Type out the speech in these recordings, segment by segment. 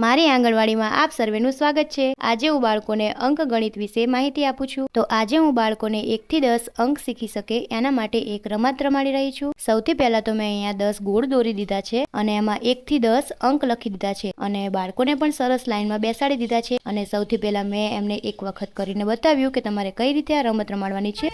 મારી આંગણવાડીમાં આપ સર્વેનું સ્વાગત છે। આજે હું બાળકોને અંકગણિત વિશે માહિતી આપું છું। તો આજે હું બાળકોને 1 થી 10 અંક શીખી શકે એના માટે એક રમત રમાડી રહી છું। સૌથી પહેલા તો મેં અહીંયા 10 ગોળ દોરી દીધા છે અને એમાં 1 થી 10 અંક લખી દીધા છે અને બાળકોને પણ સરસ લાઈનમાં બેસાડી દીધા છે અને સૌથી પહેલા મેં એમને એક વખત કરીને બતાવ્યું કે તમારે કઈ રીતે આ રમત રમાડવાની છે।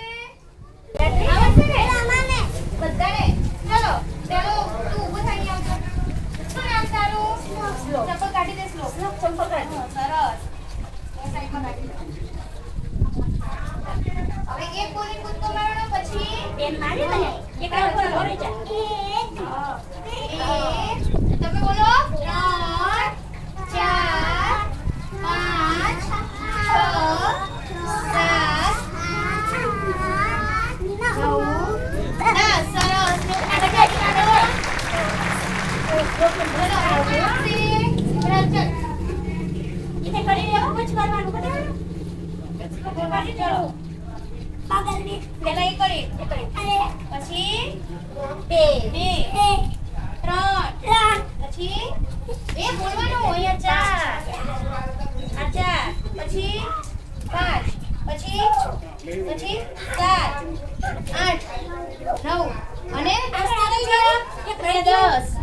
चप्पल काटी दे स्लो चप्पल काटी सरस એ સાઈડમાં કાટી દે હવે એક કોની કૂદકો મારવાનો પછી પેન મારી દે એકડા ઉપર ભરે જા તમે બોલો 3 4 5 6 7 સરસ इथे कड़ी लेवा कुछ करवानु पड़े कड़ी चलो पागल ने पहला एक कड़ी अरे પછી બે ત્રણ પછી એ બોલવાનું અહીંયા ચાર આ ચાર પછી પાંચ પછી સાત આઠ નવ અને 10 આગળ ગયો એક 10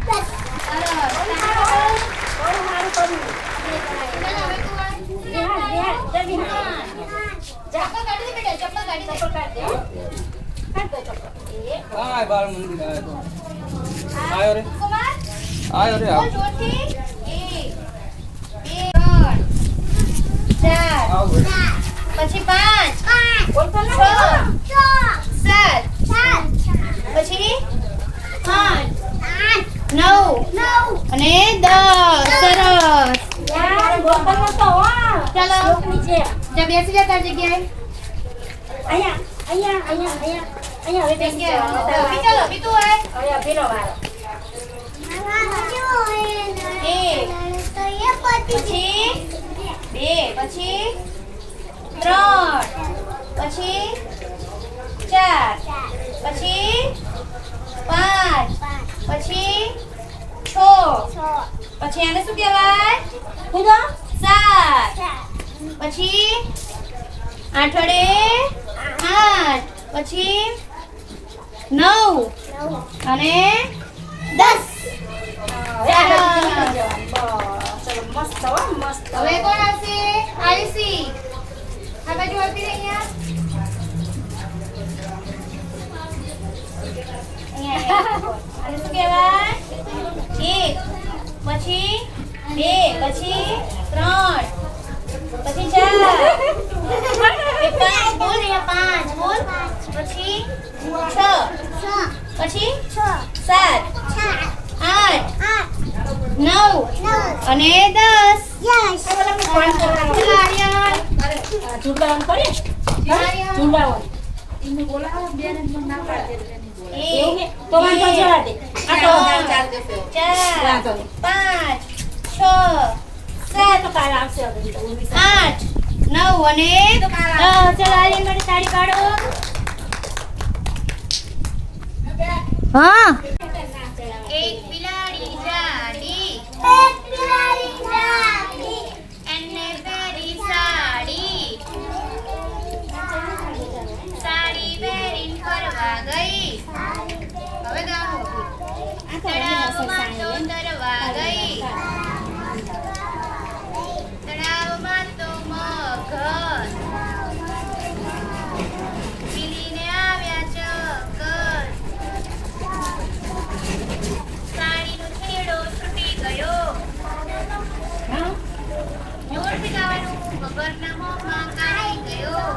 પછી 5 6 7 પછી 8 9 અને 10 સરસ ચાલો જા બેસી જા તાર જગ્યાએ અહીંયા હવે બેસી જા ચાલો બીતું હોય હવે અભીનો વારો પછી 2 પછી 3 પછી 4 પછી 5 પછી 6 પછી આને શું કહેવાય કૂદો 7 પછી 8 વડે 8 પછી 9 અને 10 ચલો મસ્ત હવે કોણ આવશે આયુષી આ બાજુ આવતી અહીંયા આને શું કહેવાય 1 પછી 2 પછી 3 પછી 4 બોલ અહીંયા 5 બોલ પછી 6 પછી 7 8 9 અને 10 યસ આર્યન ઝુંડાવન કરે ઝુંડાવન ઇનું બોલાવો બેન ના પાડે એવું તો વાંધો જવા દે આ તો 4 5 6 7 કાલ આવશે 8 9 અને 10 ચાલ આર્યન માટે તાળી પાડો હા એક બિલાડી જાડી એને પહેરી સાડી પહેરીને ફરવા ગઈ હવે ગાઓ તળાવમાં તો તરવા ગઈ તળાવમાં તો મગર પીલીને આવ્યા ચક્કર સાડીનો છેડો છૂટી ગયો જોરથી ગાવાનું મગરના મોંમાં કાઢી ગયો